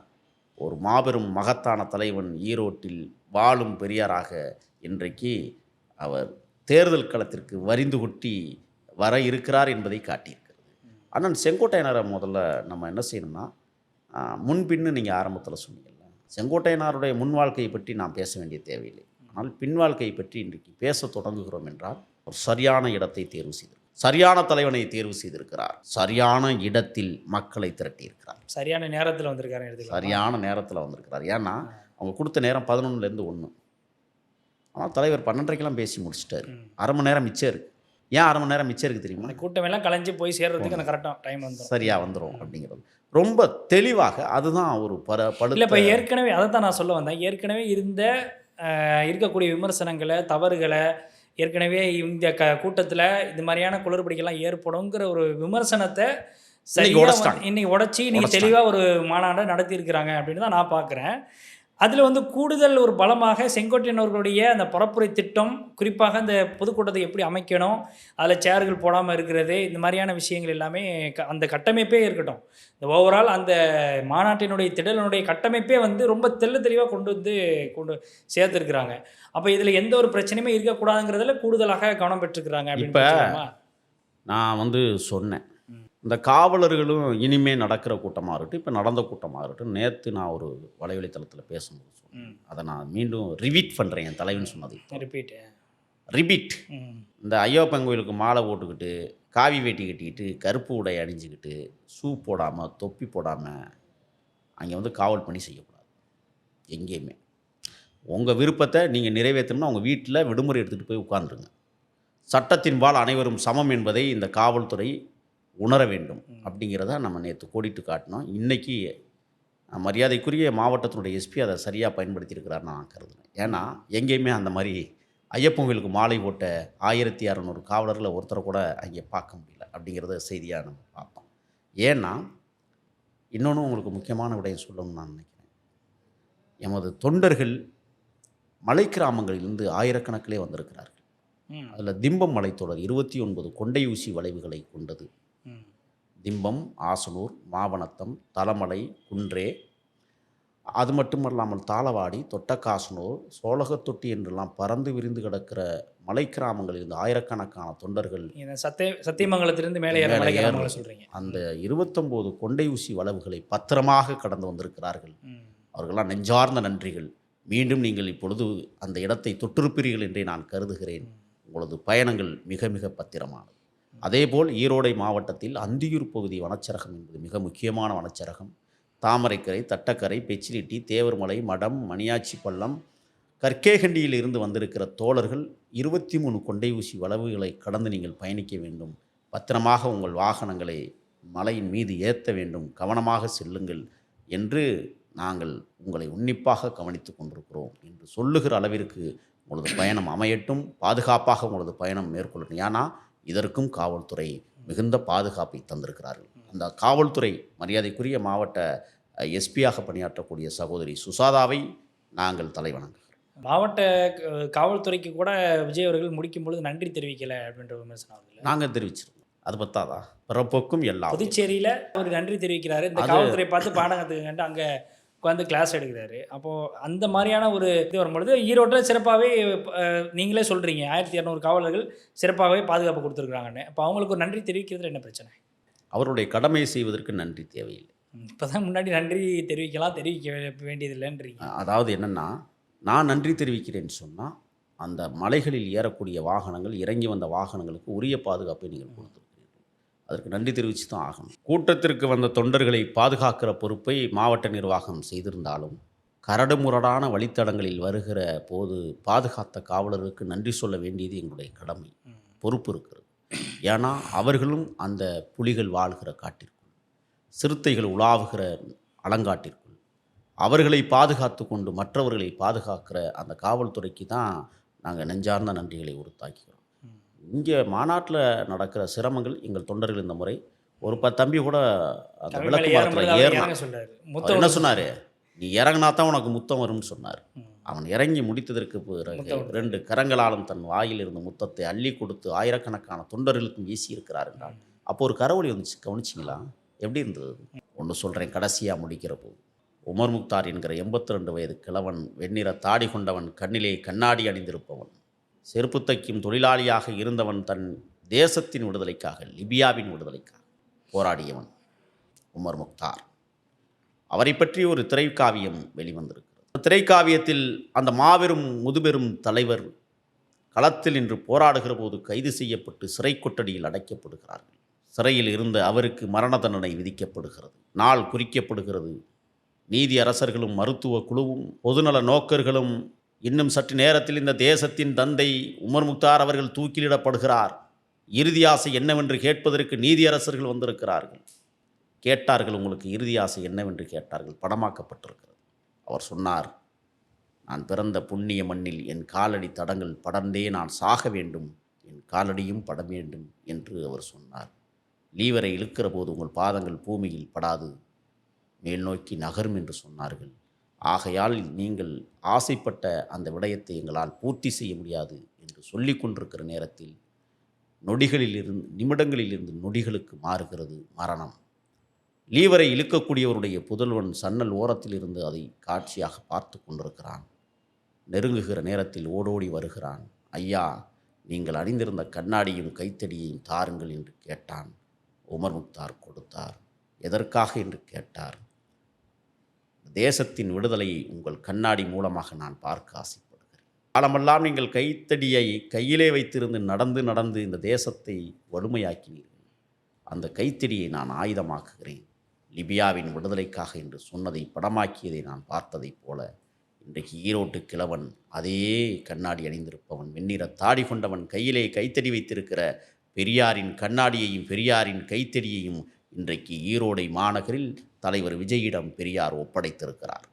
ஒரு மாபெரும் மகத்தான தலைவன் ஈரோட்டில் வாழும் பெரியாராக இன்றைக்கு அவர் தேர்தல் களத்திற்கு வரிந்து கொட்டி வர இருக்கிறார் என்பதை காட்டியிருக்கிறது. ஆனால் செங்கோட்டையனாரை முதல்ல நம்ம என்ன செய்யணும்னா, முன்பின்னு நீங்கள் ஆரம்பத்தில் சொன்னீங்கல்ல, செங்கோட்டையனாருடைய முன் வாழ்க்கையை பற்றி நாம் பேச வேண்டிய தேவையில்லை. ஆனால் பின் வாழ்க்கையை பற்றி இன்றைக்கு பேச தொடங்குகிறோம் என்றால், ஒரு சரியான இடத்தை தேர்வு செய்திருக்கிறார், சரியான தலைவனை தேர்வு செய்திருக்கிறார், சரியான இடத்தில் மக்களை திரட்டியிருக்கிறார், சரியான நேரத்தில் வந்திருக்காரு, சரியான நேரத்தில் வந்திருக்கிறார். ஏன்னா அவங்க கொடுத்த நேரம் 11லேருந்து 1. ஆனால் தலைவர் 12:30க்கெல்லாம் பேசி முடிச்சிட்டாரு. அரை மணி நேரம் மிச்சம் இருக்குது. ஏன் அரை மணி நேரம் மிச்சம் இருக்குது தெரியுமா? கூட்டமெல்லாம் கலைஞ்சு போய் சேர்றதுக்கு அந்த கரெக்டாக டைம் வந்துடும், சரியாக வந்துடும் அப்படிங்கிறது ரொம்ப தெளிவாக. அதுதான் ஒரு இல்லை. இப்போ ஏற்கனவே அதை தான் நான் சொல்ல வந்தேன். ஏற்கனவே இருக்கக்கூடிய விமர்சனங்களை, தவறுகளை, ஏற்கனவே இந்த கூட்டத்தில் இந்த மாதிரியான குளறுபடிகள்லாம் ஏற்படுங்கிற ஒரு விமர்சனத்தை இன்னைக்கு உடச்சி இன்னைக்கு தெளிவாக ஒரு மாநாட்டை நடத்தியிருக்கிறாங்க அப்படின்னு தான் நான் பார்க்குறேன். அதில் வந்து கூடுதல் ஒரு பலமாக செங்கோட்டையன் அவர்களுடைய அந்த பரப்புரை திட்டம், குறிப்பாக அந்த பொதுக்கூட்டத்தை எப்படி அமைக்கணும், அதில் சேர்கள் போடாமல் இருக்கிறது, இந்த மாதிரியான விஷயங்கள் எல்லாமே அந்த கட்டமைப்பே இருக்கட்டும், இந்த ஓவரால் அந்த மாநாட்டினுடைய திடலினுடைய கட்டமைப்பே வந்து ரொம்ப தெளிவாக கொண்டு சேர்த்துருக்குறாங்க. அப்போ இதில் எந்த ஒரு பிரச்சனையுமே இருக்கக்கூடாதுங்கிறதுல கூடுதலாக கவனம் பெற்றுக்கிறாங்க. இப்போ நான் வந்து சொன்னேன், இந்த காவலர்களும் இனிமேல் நடக்கிற கூட்டமாக இருக்கட்டும், இப்போ நடந்த கூட்டமாக இருக்கட்டும், நேற்று நான் ஒரு வலைவலைத்தளத்தில் பேசும்போது சொன்னேன், அதை நான் மீண்டும் ரிப்பீட் பண்ணுறேன். என் தலைவன் சொன்னது ரிப்பீட். இந்த ஐயப்பன் கோயிலுக்கு மாலை போட்டுக்கிட்டு, காவி வேட்டி கட்டிக்கிட்டு, கருப்பு உடை அணிஞ்சிக்கிட்டு, ஷூ போடாமல், தொப்பி போடாமல் அங்கே வந்து காவல் பணி செய்யக்கூடாது எங்கேயுமே. உங்கள் விருப்பத்தை நீங்கள் நிறைவேற்றணும்னா உங்கள் வீட்டில் விடுமுறை எடுத்துகிட்டு போய் உட்காந்துருங்க. சட்டத்தின்பால் அனைவரும் சமம் என்பதை இந்த காவல்துறை உணர வேண்டும் அப்படிங்கிறத நம்ம நேற்று கோடிட்டு காட்டினோம். இன்றைக்கி மரியாதைக்குரிய மாவட்டத்தினுடைய எஸ்பி அதை சரியாக பயன்படுத்தியிருக்கிறார் நான் கருதுனேன். ஏன்னா எங்கேயுமே அந்த மாதிரி ஐயப்பன் கோயிலுக்கு மாலை போட்ட 1600 காவலர்களை ஒருத்தரை கூட அங்கே பார்க்க முடியல அப்படிங்கிறத செய்தியாக நம்ம பார்த்தோம். ஏன்னா இன்னொன்று உங்களுக்கு முக்கியமான விடயம் சொல்லணும்னு நான் நினைக்கிறேன். எமது தொண்டர்கள் மலை கிராமங்களிலிருந்து ஆயிரக்கணக்கிலே வந்திருக்கிறார்கள். அதில் திம்பம் மலைத்தொடர் 29 கொண்டை ஊசி வளைவுகளை கொண்டது. திம்பம், ஆசனூர், மாவனத்தம், தலமலை, குன்றே, அது மட்டுமல்லாமல் தாளவாடி, தொட்டக்காசனூர், சோழகத்தொட்டி என்றெல்லாம் பறந்து விரிந்து கிடக்கிற மலை கிராமங்களில் இருந்து ஆயிரக்கணக்கான தொண்டர்கள் இந்த சத்தியமங்கலத்திலிருந்து மேலே ஏற மலை கிராமங்களை சொல்கிறீங்க. அந்த 29 கொண்டை ஊசி வளவுகளை பத்திரமாக கடந்து வந்திருக்கிறார்கள். அவர்களெல்லாம் நெஞ்சார்ந்த நன்றிகள். மீண்டும் நீங்கள் இப்பொழுது அந்த இடத்தை தொற்றிருப்பீர்கள் என்றே நான் கருதுகிறேன். உங்களது பயணங்கள் மிக மிக பத்திரமானது. அதேபோல் ஈரோடை மாவட்டத்தில் அந்தியூர் பகுதி வனச்சரகம் என்பது மிக முக்கியமான வனச்சரகம். தாமரைக்கரை, தட்டக்கரை, பெச்சிலிட்டி, தேவர்மலை, மடம், மணியாச்சி பள்ளம், கற்கேகண்டியில் இருந்து வந்திருக்கிற தோழர்கள் 23 கொண்டை ஊசி வளவுகளை கடந்து நீங்கள் பயணிக்க வேண்டும். பத்திரமாக உங்கள் வாகனங்களை மலையின் மீது ஏற்ற வேண்டும். கவனமாக செல்லுங்கள் என்று நாங்கள் உங்களை உன்னிப்பாக கவனித்து கொண்டிருக்கிறோம் என்று சொல்லுகிற அளவிற்கு உங்களது பயணம் அமையட்டும். பாதுகாப்பாக உங்களது பயணம் மேற்கொள்ளணும். ஏன்னா இதற்கும் காவல்துறை மிகுந்த பாதுகாப்பை தந்திருக்கிறார்கள். அந்த காவல்துறை மரியாதைக்குரிய மாவட்ட எஸ்பியாக பணியாற்றக்கூடிய சகோதரி சுசாதாவை நாங்கள் தலைவணங்குகிறோம். மாவட்ட காவல்துறைக்கு கூட விஜய் அவர்கள் முடிக்கும் பொழுது நன்றி தெரிவிக்கலை அப்படின்ற விமர்சனம் நாங்கள் தெரிவிச்சிருக்கோம். அது பத்தாதா, பிறப்புக்கும் எல்லாம். புதுச்சேரியில் அவர் நன்றி தெரிவிக்கிறாரு. இந்த காவல்துறை பார்த்து பாடம் கற்றுக்கிட்டு அங்கே உட்காந்து கிளாஸ் எடுக்கிறாரு. அப்போது அந்த மாதிரியான ஒரு இது வரும்பொழுது ஈரோட்டில் சிறப்பாகவே நீங்களே சொல்கிறீங்க 1200 காவலர்கள் சிறப்பாகவே பாதுகாப்பு கொடுத்துருக்குறாங்கன்னு. அப்போ அவங்களுக்கு ஒரு நன்றி தெரிவிக்கிறதுல என்ன பிரச்சனை? அவருடைய கடமையை செய்வதற்கு நன்றி தேவையில்லை. இப்போ தான் முன்னாடி நன்றி தெரிவிக்க வேண்டியதில்லைன்றீங்க. அதாவது என்னென்னா, நான் நன்றி தெரிவிக்கிறேன்னு சொன்னால் அந்த மலைகளில் ஏறக்கூடிய வாகனங்கள், இறங்கி வந்த வாகனங்களுக்கு உரிய பாதுகாப்பை நீங்கள் கொடுத்துருக்கீங்க. அதற்கு நன்றி தெரிவித்து தான் ஆகணும். கூட்டத்திற்கு வந்த தொண்டர்களை பாதுகாக்கிற பொறுப்பை மாவட்ட நிர்வாகம் செய்திருந்தாலும் கரடுமுரடான வழித்தடங்களில் வருகிற போது பாதுகாத்த காவலருக்கு நன்றி சொல்ல வேண்டியது எங்களுடைய கடமை, பொறுப்பு இருக்கிறது. ஏன்னா அவர்களும் அந்த புலிகள் வாழ்கிற காட்டிற்குள், சிறுத்தைகள் உலாவுகிற அலங்காட்டிற்குள் அவர்களை பாதுகாத்து கொண்டு மற்றவர்களை பாதுகாக்கிற அந்த காவல்துறைக்கு தான் நாங்கள் நெஞ்சார்ந்த நன்றிகளை உறுத்தாக்கிறோம். இங்கே மாநாட்டில் நடக்கிற சிரமங்கள் எங்கள் தொண்டர்கள் இந்த முறை ஒரு தம்பி கூட அந்த விளக்கு மரத்தில் ஏறினா என்ன சொன்னார், நீ இறங்கினா தான் உனக்கு முத்தம் வரும்னு சொன்னார். அவன் இறங்கி முடித்ததற்கு பிறகு 2 கரங்களாலும் தன் வாயில் இருந்த முத்தத்தை அள்ளி கொடுத்து ஆயிரக்கணக்கான தொண்டர்களுக்கும் வீசியிருக்கிறார் என்றால் அப்போ ஒரு கரவொலி வந்துச்சு. கவனிச்சிங்களா? எப்படி இருந்தது? ஒன்று சொல்கிறேன், கடைசியாக முடிக்கிற போது உமர் முக்தார் என்கிற 82 வயது கிழவன், வெண்ணிற தாடி கொண்டவன், கண்ணிலே கண்ணாடி அணிந்திருப்பவன், செருப்பு தைக்கும் தொழிலாளியாக இருந்தவன், தன் தேசத்தின் விடுதலைக்காக, லிபியாவின் விடுதலைக்காக போராடியவன் உமர் முக்தார். அவரை பற்றி ஒரு திரைக்காவியம் வெளிவந்திருக்கிறது. திரைக்காவியத்தில் அந்த மாபெரும் முதுபெரும் தலைவர் களத்தில் இன்று போராடுகிற போது கைது செய்யப்பட்டு சிறை கொட்டடியில் அடைக்கப்படுகிறார்கள். சிறையில் இருந்த அவருக்கு மரண தண்டனை விதிக்கப்படுகிறது. நாள் குறிக்கப்படுகிறது. நீதி அரசர்களும் மருத்துவ குழுவும் பொதுநல நோக்கர்களும் இன்னும் சற்று நேரத்தில் இந்த தேசத்தின் தந்தை உமர் முக்தார் அவர்கள் தூக்கிலிடப்படுகிறார், இறுதி ஆசை என்னவென்று கேட்பதற்கு நீதியரசர்கள் வந்திருக்கிறார்கள். கேட்டார்கள், உங்களுக்கு இறுதி ஆசை என்னவென்று கேட்டார்கள். படமாக்கப்பட்டிருக்கிறது. அவர் சொன்னார், நான் பிறந்த புண்ணிய மண்ணில் என் காலடி தடங்கள் படர்ந்தே நான் சாக வேண்டும், என் காலடியும் பட வேண்டும் என்று அவர் சொன்னார். லீவரை இழுக்கிற போது உங்கள் பாதங்கள் பூமியில் படாது, மேல் நோக்கி நகரும் என்று சொன்னார்கள். ஆகையால் நீங்கள் ஆசைப்பட்ட அந்த விடயத்தை எங்களால் பூர்த்தி செய்ய முடியாது என்று சொல்லி கொண்டிருக்கிற நேரத்தில் நிமிடங்களிலிருந்து நொடிகளுக்கு மாறுகிறது மரணம். லீவரை இழுக்கக்கூடியவருடைய புதல்வன் சன்னல் ஓரத்தில் இருந்து அதை காட்சியாக பார்த்து கொண்டிருக்கிறான். நெருங்குகிற நேரத்தில் ஓடோடி வருகிறான். ஐயா, நீங்கள் அணிந்திருந்த கண்ணாடியும் கைத்தடியையும் தாருங்கள் என்று கேட்டான். உமர் முக்தார் கொடுத்தார். எதற்காக என்று கேட்டார். தேசத்தின் விடுதலையை உங்கள் கண்ணாடி மூலமாக நான் பார்க்க ஆசைப்படுகிறேன். காலமெல்லாம் நீங்கள் கைத்தடியை கையிலே வைத்திருந்து நடந்து இந்த தேசத்தை வலிமையாக்கினீர்கள். அந்த கைத்தடியை நான் ஆயுதமாக்குகிறேன். லிபியாவின் விடுதலைக்காக என்று சொன்னதை படமாக்கியதை நான் பார்த்ததைப் போல இன்றைக்கு ஈரோட்டு கிழவன், அதே கண்ணாடி அணிந்திருப்பவன், வெண்ணிற தாடி கொண்டவன், கையிலே கைத்தடி வைத்திருக்கிற பெரியாரின் கண்ணாடியையும் பெரியாரின் கைத்தடியையும் இன்றைக்கு ஈரோடை மாநகரில் தலைவர் விஜயிடம் பெரியார் ஒப்படைத்திருக்கிறார்.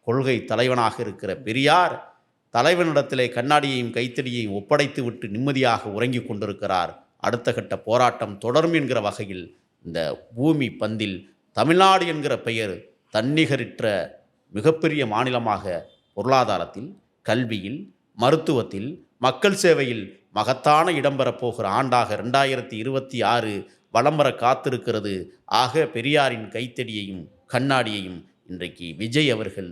கொள்கை தலைவனாக இருக்கிற பெரியார் தலைவனிடத்திலே கண்ணாடியையும் கைத்தடியையும் ஒப்படைத்து விட்டு நிம்மதியாக உறங்கிக் கொண்டிருக்கிறார். அடுத்த கட்ட போராட்டம் தொடரும் என்கிற வகையில் இந்த பூமி பந்தில் தமிழ்நாடு என்கிற பெயர் தன்னிகரிற்ற மிகப்பெரிய மாநிலமாக பொருளாதாரத்தில், கல்வியில், மருத்துவத்தில், மக்கள் சேவையில் மகத்தான இடம்பெறப்போகிற ஆண்டாக 2026 வலம் வர காத்திருக்கிறது. ஆக பெரியாரின் கைத்தடியையும் கண்ணாடியையும் இன்றைக்கு விஜய் அவர்கள்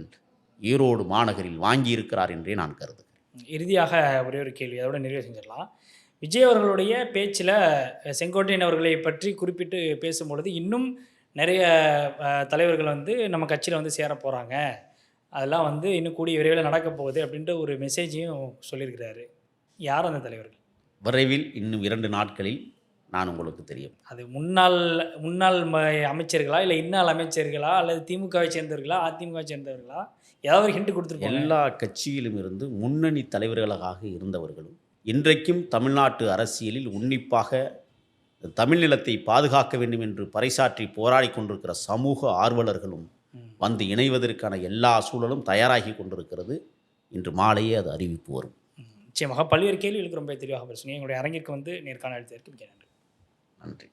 ஈரோடு மாநகரில் வாங்கியிருக்கிறார் என்றே நான் கருதுகிறேன். இறுதியாக ஒரே ஒரு கேள்வி, அதோட நிறைவு செஞ்சிடலாம். விஜய் அவர்களுடைய பேச்சில் செங்கோட்டையன் அவர்களை பற்றி குறிப்பிட்டு பேசும்பொழுது இன்னும் நிறைய தலைவர்கள் வந்து நம்ம கட்சியில் வந்து சேர போகிறாங்க, அதெல்லாம் வந்து இன்னும் கூடிய விரைவில் நடக்க போகுது அப்படின்ற ஒரு மெசேஜையும் சொல்லியிருக்கிறாரு. யார் அந்த தலைவர்கள்? விரைவில் இன்னும் 2 நாட்களில் நான் உங்களுக்கு தெரியும். அது முன்னாள் அமைச்சர்களா, இல்லை இன்னாள் அமைச்சர்களா, அல்லது திமுகவை சேர்ந்தவர்களா, அதிமுகவை சேர்ந்தவர்களா? ஏதாவது ஒரு ஹிண்ட் கொடுத்துருப்பாங்க. எல்லா கட்சியிலும் இருந்து முன்னணி தலைவர்களாக இருந்தவர்களும் இன்றைக்கும் தமிழ்நாட்டு அரசியலில் உன்னிப்பாக தமிழ் நிலத்தை பாதுகாக்க வேண்டும் என்று பறைசாற்றி போராடி கொண்டிருக்கிற சமூக ஆர்வலர்களும் வந்து இணைவதற்கான எல்லா சூழலும் தயாராகி கொண்டிருக்கிறது. இன்று மாலையே அது அறிவிப்பு வரும். நிச்சயமாக பல்வேறு கேள்விகளுக்கு ரொம்ப தெளிவாக பேசுனீங்க. எங்களுடைய அரங்கிற்கு வந்து நேர்காணல் அளித்ததற்கு மிக நன்றி. நன்றி.